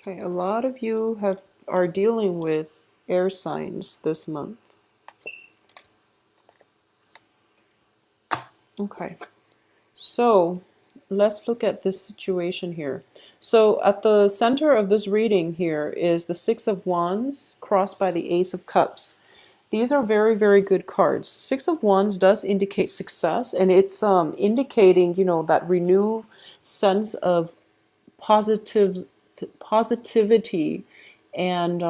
Okay, a lot of you are dealing with air signs this month. Okay, so let's look at this situation here. So at the center of this reading here is the Six of Wands crossed by the Ace of Cups. These are very, very good cards. Six of Wands does indicate success, and it's indicating, that renewed sense of positive positivity, and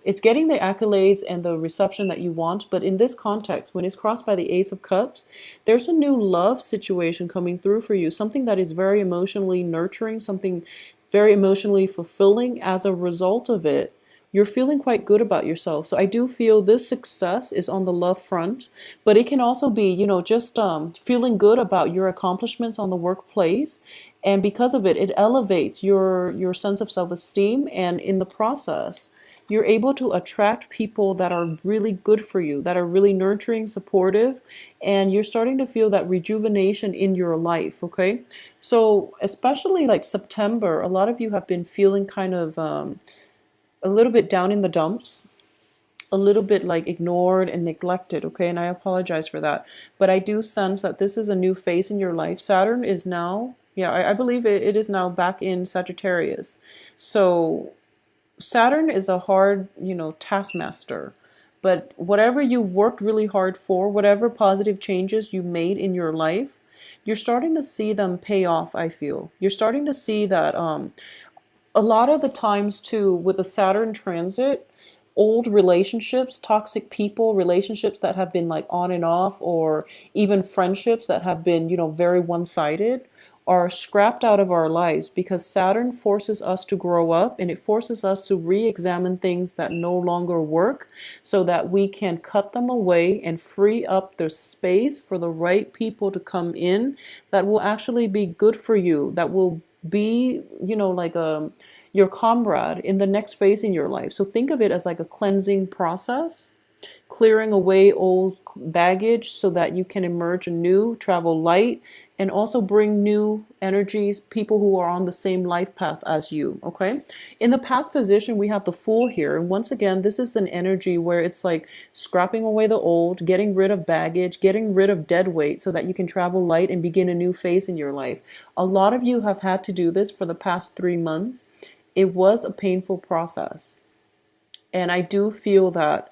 it's getting the accolades and the reception that you want. But in this context, when it's crossed by the Ace of Cups, there's a new love situation coming through for you, something that is very emotionally nurturing, something very emotionally fulfilling. As a result of it, you're feeling quite good about yourself. So I do feel this success is on the love front, but it can also be, just feeling good about your accomplishments on the workplace. And because of it, it elevates your sense of self-esteem. And in the process, you're able to attract people that are really good for you, that are really nurturing, supportive, and you're starting to feel that rejuvenation in your life, okay? So especially like September, a lot of you have been feeling kind of a little bit down in the dumps, a little bit like ignored and neglected, okay? And I apologize for that. But I do sense that this is a new phase in your life. Saturn is now, yeah, I believe it is now back in Sagittarius. So Saturn is a hard, taskmaster. But whatever you worked really hard for, whatever positive changes you made in your life, you're starting to see them pay off, I feel. You're starting to see that a lot of the times too with the Saturn transit, old relationships, toxic people, relationships that have been like on and off, or even friendships that have been, very one-sided, are scrapped out of our lives because Saturn forces us to grow up, and it forces us to re-examine things that no longer work so that we can cut them away and free up the space for the right people to come in that will actually be good for you, that will be, like your comrade in the next phase in your life. So think of it as like a cleansing process, clearing away old baggage so that you can emerge anew, travel light, and also bring new energies, people who are on the same life path as you, okay? In the past position, we have the Fool here. And once again, this is an energy where it's like scrapping away the old, getting rid of baggage, getting rid of dead weight so that you can travel light and begin a new phase in your life. A lot of you have had to do this for the past 3 months. It was a painful process. And I do feel that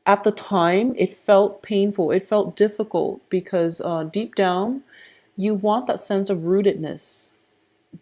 at the time, it felt painful. It felt difficult because deep down, you want that sense of rootedness.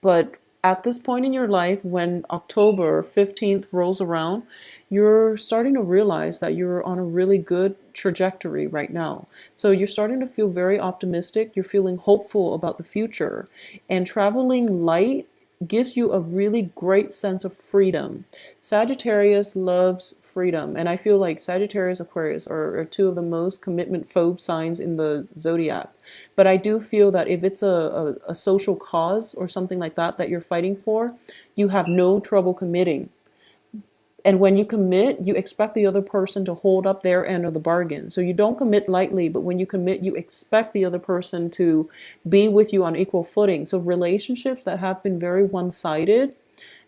But at this point in your life, when October 15th rolls around, you're starting to realize that you're on a really good trajectory right now. So you're starting to feel very optimistic. You're feeling hopeful about the future. And traveling light gives you a really great sense of freedom. Sagittarius loves freedom, and I feel like Sagittarius Aquarius are two of the most commitment phobe signs in the zodiac. But I do feel that if it's a social cause or something like that that you're fighting for, you have no trouble committing. And when you commit, you expect the other person to hold up their end of the bargain. So you don't commit lightly, but when you commit, you expect the other person to be with you on equal footing. So relationships that have been very one-sided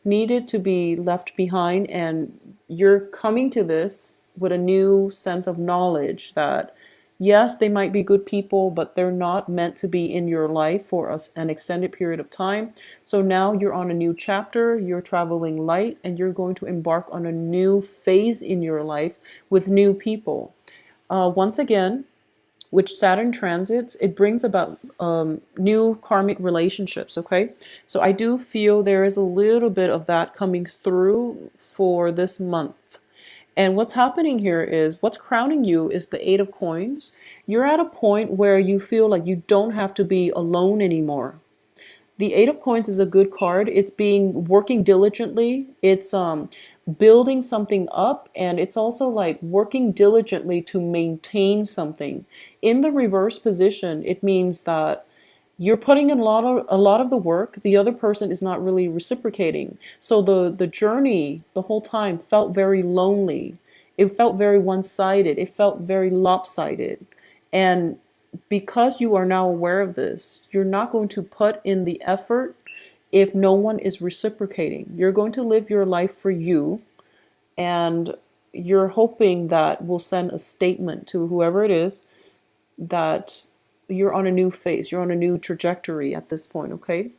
needed to be left behind, and you're coming to this with a new sense of knowledge that yes, they might be good people, but they're not meant to be in your life for an extended period of time. So now you're on a new chapter, you're traveling light, and you're going to embark on a new phase in your life with new people. Once again, which Saturn transits, it brings about new karmic relationships, okay? So I do feel there is a little bit of that coming through for this month. And what's happening here is what's crowning you is the Eight of Coins. You're at a point where you feel like you don't have to be alone anymore. The Eight of Coins is a good card. It's being working diligently. It's building something up, and it's also like working diligently to maintain something. In the reverse position, it means that you're putting in a lot of the work. The other person is not really reciprocating. So the journey the whole time felt very lonely. It felt very one-sided. It felt very lopsided. And because you are now aware of this, you're not going to put in the effort if no one is reciprocating. You're going to live your life for you, and you're hoping that will send a statement to whoever it is that you're on a new phase, you're on a new trajectory at this point, okay?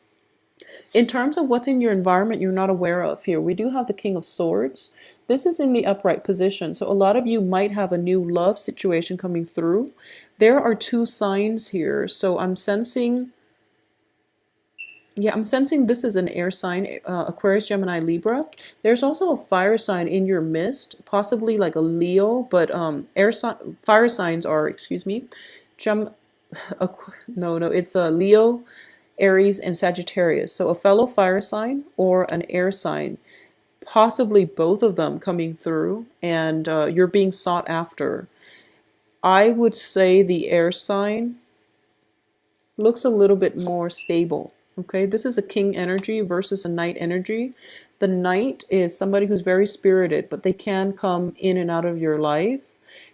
In terms of what's in your environment you're not aware of here, we do have the King of Swords. This is in the upright position. So a lot of you might have a new love situation coming through. There are two signs here. So I'm sensing, yeah, I'm sensing this is an air sign, Aquarius, Gemini, Libra. There's also a fire sign in your midst, possibly like a Leo, but fire signs are, excuse me, Gem, no, it's a Leo, Aries, and Sagittarius. So a fellow fire sign or an air sign, possibly both of them coming through, and you're being sought after. I would say the air sign looks a little bit more stable. Okay, this is a king energy versus a knight energy. The knight is somebody who's very spirited, but they can come in and out of your life.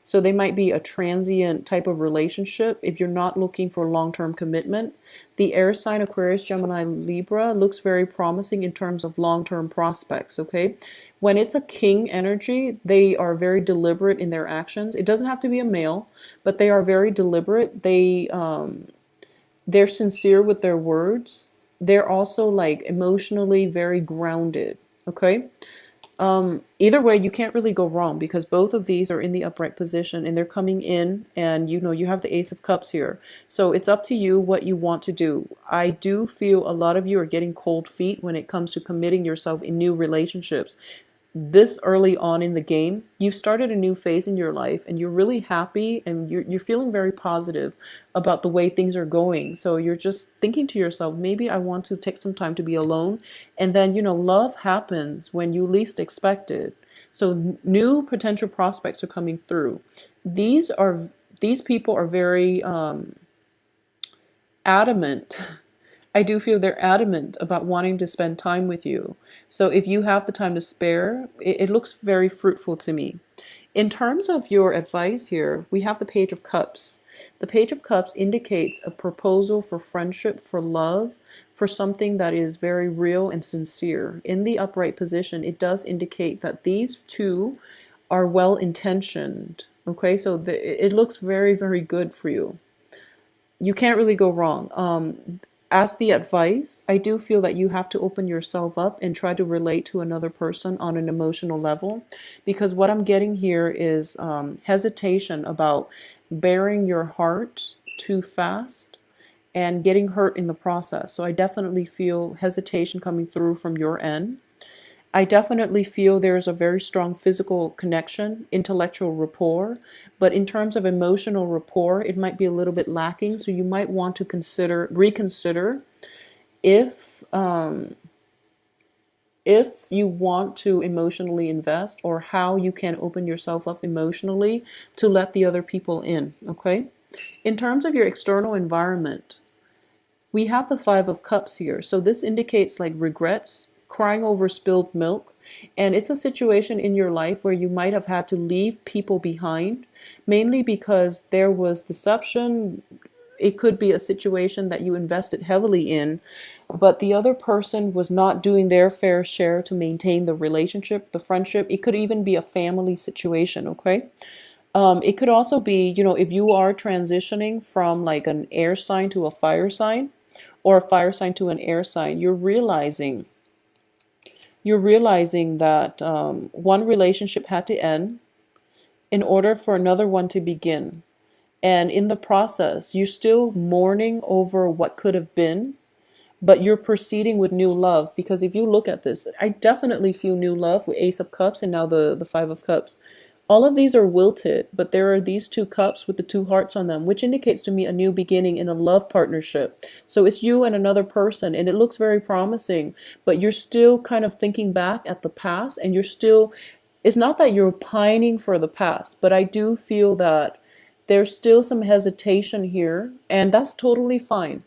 So they might be a transient type of relationship if you're not looking for long-term commitment. The air sign Aquarius, Gemini, Libra looks very promising in terms of long-term prospects, okay? When it's a king energy, they are very deliberate in their actions. It doesn't have to be a male, but they are very deliberate. They're sincere with their words. They're also like emotionally very grounded, okay? Either way, you can't really go wrong because both of these are in the upright position and they're coming in, and you know, you have the Ace of Cups here. So it's up to you what you want to do. I do feel a lot of you are getting cold feet when it comes to committing yourself in new relationships. This early on in the game, you've started a new phase in your life and you're really happy and you're feeling very positive about the way things are going. So you're just thinking to yourself, maybe I want to take some time to be alone. And then, you know, love happens when you least expect it. So new potential prospects are coming through. These people are very adamant. I do feel they're adamant about wanting to spend time with you. So if you have the time to spare, it looks very fruitful to me. In terms of your advice here, we have the Page of Cups. The Page of Cups indicates a proposal for friendship, for love, for something that is very real and sincere. In the upright position, it does indicate that these two are well intentioned. Okay, so it looks very, very good for you. You can't really go wrong. As the advice, I do feel that you have to open yourself up and try to relate to another person on an emotional level, because what I'm getting here is hesitation about bearing your heart too fast and getting hurt in the process. So I definitely feel hesitation coming through from your end. I definitely feel there's a very strong physical connection, intellectual rapport, but in terms of emotional rapport, it might be a little bit lacking. So you might want to reconsider if you want to emotionally invest, or how you can open yourself up emotionally to let the other people in, okay? In terms of your external environment, we have the Five of Cups here. So this indicates like regrets, crying over spilled milk. And it's a situation in your life where you might have had to leave people behind, mainly because there was deception. It could be a situation that you invested heavily in, but the other person was not doing their fair share to maintain the relationship, the friendship. It could even be a family situation, okay? It could also be, you know, if you are transitioning from like an air sign to a fire sign, or a fire sign to an air sign, you're realizing that one relationship had to end in order for another one to begin. And in the process, you're still mourning over what could have been, but you're proceeding with new love. Because if you look at this, I definitely feel new love with Ace of Cups and now the Five of Cups. All of these are wilted, but there are these two cups with the two hearts on them, which indicates to me a new beginning in a love partnership. So it's you and another person, and it looks very promising, but you're still kind of thinking back at the past, and it's not that you're pining for the past, but I do feel that there's still some hesitation here, and that's totally fine.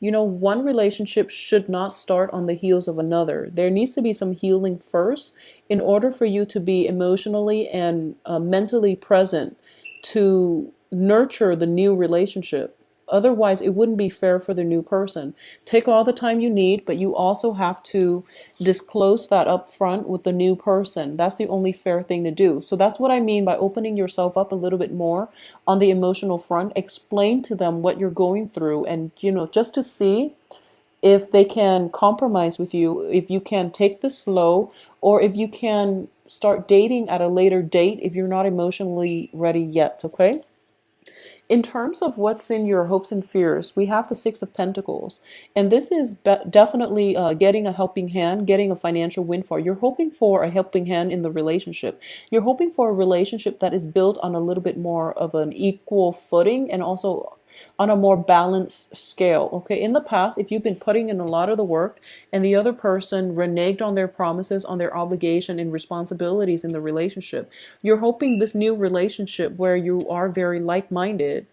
You know, one relationship should not start on the heels of another. There needs to be some healing first in order for you to be emotionally and mentally present to nurture the new relationship. Otherwise, it wouldn't be fair for the new person. Take all the time you need, but you also have to disclose that up front with the new person. That's the only fair thing to do. So that's what I mean by opening yourself up a little bit more on the emotional front. Explain to them what you're going through, and just to see if they can compromise with you, if you can take this slow, or if you can start dating at a later date if you're not emotionally ready yet, okay? In terms of what's in your hopes and fears, we have the Six of Pentacles. And this is definitely getting a helping hand, getting a financial windfall. You're hoping for a helping hand in the relationship. You're hoping for a relationship that is built on a little bit more of an equal footing and also on a more balanced scale. Okay, in the past, if you've been putting in a lot of the work and the other person reneged on their promises, on their obligation and responsibilities in the relationship, you're hoping this new relationship where you are very like-minded,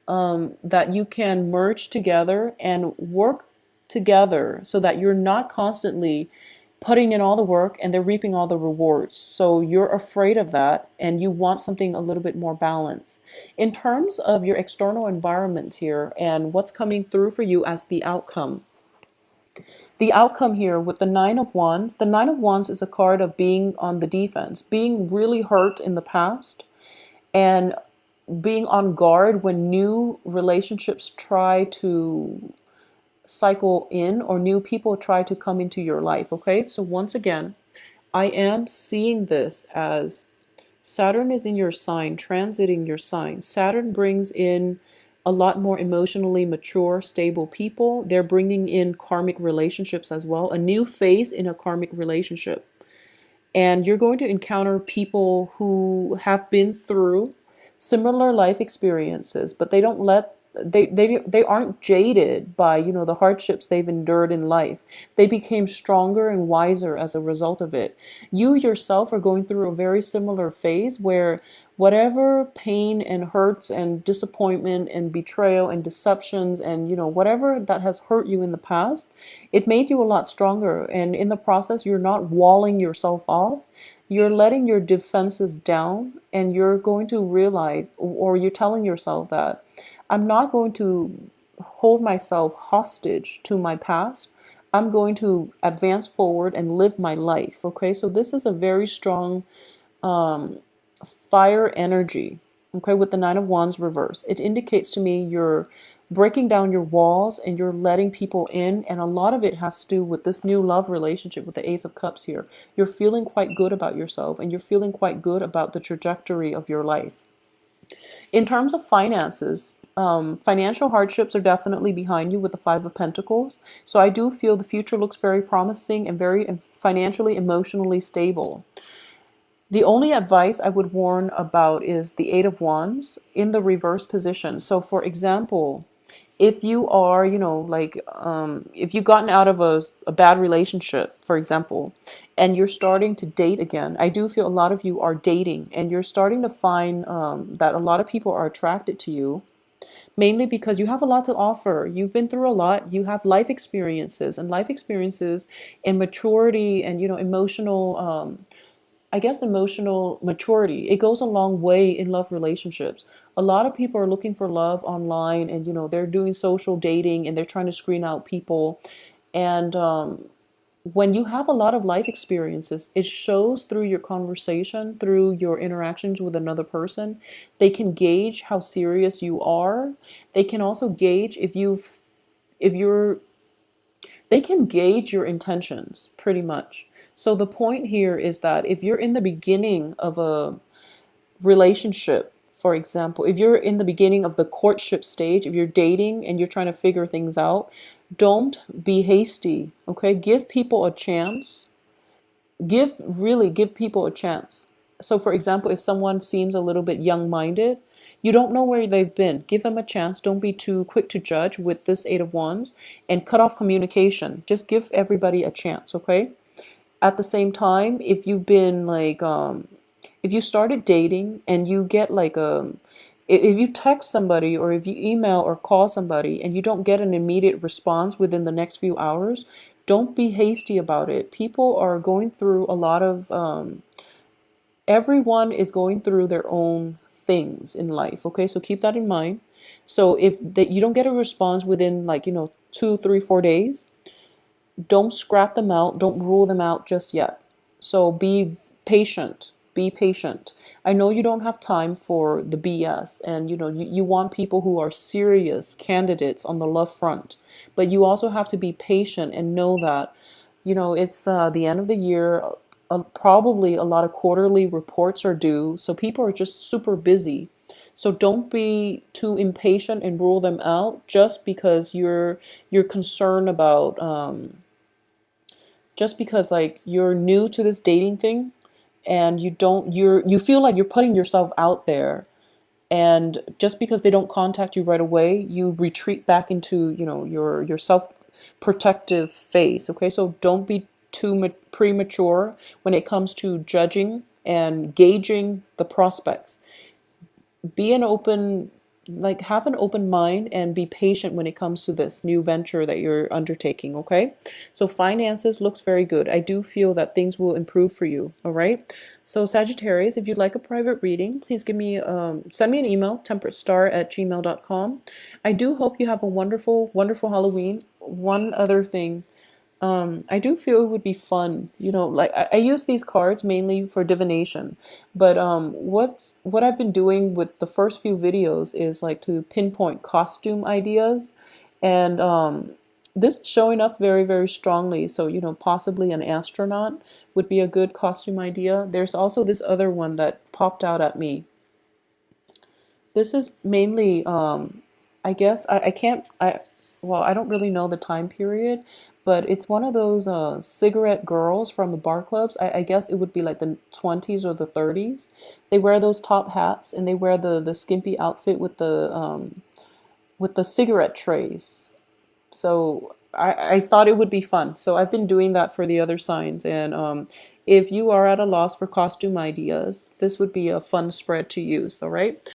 that you can merge together and work together so that you're not constantly putting in all the work and they're reaping all the rewards. So you're afraid of that and you want something a little bit more balanced. In terms of your external environment here and what's coming through for you as the outcome here with the Nine of Wands is a card of being on the defense, being really hurt in the past, and being on guard when new relationships try to cycle in or new people try to come into your life. Okay, so once again, I am seeing this as Saturn is in your sign, transiting your sign. Saturn brings in a lot more emotionally mature, stable people. They're bringing in karmic relationships as well, a new phase in a karmic relationship. And you're going to encounter people who have been through similar life experiences, but they don't let they aren't jaded by the hardships they've endured in life. They became stronger and wiser as a result of it. You yourself are going through a very similar phase where whatever pain and hurts and disappointment and betrayal and deceptions and whatever that has hurt you in the past, it made you a lot stronger, and in the process you're not walling yourself off. You're letting your defenses down, and you're going to realize, or you're telling yourself that I'm not going to hold myself hostage to my past. I'm going to advance forward and live my life. Okay, so this is a very strong fire energy. Okay, with the Nine of Wands reverse, it indicates to me you're breaking down your walls and you're letting people in, and a lot of it has to do with this new love relationship with the Ace of Cups here. You're feeling quite good about yourself, and you're feeling quite good about the trajectory of your life. In terms of finances, financial hardships are definitely behind you with the Five of Pentacles. So I do feel the future looks very promising and very financially, emotionally stable. The only advice I would warn about is the Eight of Wands in the reverse position. So for example, if you are, if you've gotten out of a bad relationship, for example, and you're starting to date again, I do feel a lot of you are dating and you're starting to find that a lot of people are attracted to you, mainly because you have a lot to offer. You've been through a lot. You have life experiences and maturity and, emotional, I guess emotional maturity. It goes a long way in love relationships. A lot of people are looking for love online and they're doing social dating and they're trying to screen out people. And when you have a lot of life experiences, it shows through your conversation, through your interactions with another person. They can gauge how serious you are. They can also gauge if you're they can gauge your intentions pretty much. So the point here is that if you're in the beginning of a relationship, for example, if you're in the beginning of the courtship stage, if you're dating and you're trying to figure things out, don't be hasty, okay? Give people a chance. Give people a chance. So for example, if someone seems a little bit young-minded, you don't know where they've been. Give them a chance. Don't be too quick to judge with this Eight of Wands and cut off communication. Just give everybody a chance, okay? At the same time, if you've been if you started dating and you get if you text somebody or if you email or call somebody and you don't get an immediate response within the next few hours, don't be hasty about it. People are going through a lot of, everyone is going through their own things in life. Okay, so keep that in mind. So if that you don't get a response within like, 2, 3, 4 days, don't scrap them out, don't rule them out just yet. So be patient. Be patient. I know you don't have time for the BS, and you want people who are serious candidates on the love front, but you also have to be patient and know that it's the end of the year. Probably a lot of quarterly reports are due, so people are just super busy. So don't be too impatient and rule them out just because you're concerned about just because like you're new to this dating thing, and you feel like you're putting yourself out there, and just because they don't contact you right away, you retreat back into your self protective phase. Okay, so don't be too premature when it comes to judging and gauging the prospects. Be an open like have an open mind and be patient when it comes to this new venture that you're undertaking. Okay, so finances looks very good. I do feel that things will improve for you. All right, so Sagittarius, if you'd like a private reading, please send me an email, temperatestar@gmail.com. I do hope you have a wonderful Halloween. One other thing, I do feel it would be fun, like I use these cards mainly for divination, but what I've been doing with the first few videos is like to pinpoint costume ideas, and this is showing up very, very strongly. So, possibly an astronaut would be a good costume idea. There's also this other one that popped out at me. This is mainly, I guess, I can't, well, I don't really know the time period, but it's one of those cigarette girls from the bar clubs. I guess it would be like the 20s or the 30s. They wear those top hats, and they wear the skimpy outfit with the cigarette trays. So I thought it would be fun. So I've been doing that for the other signs. And if you are at a loss for costume ideas, this would be a fun spread to use. All right.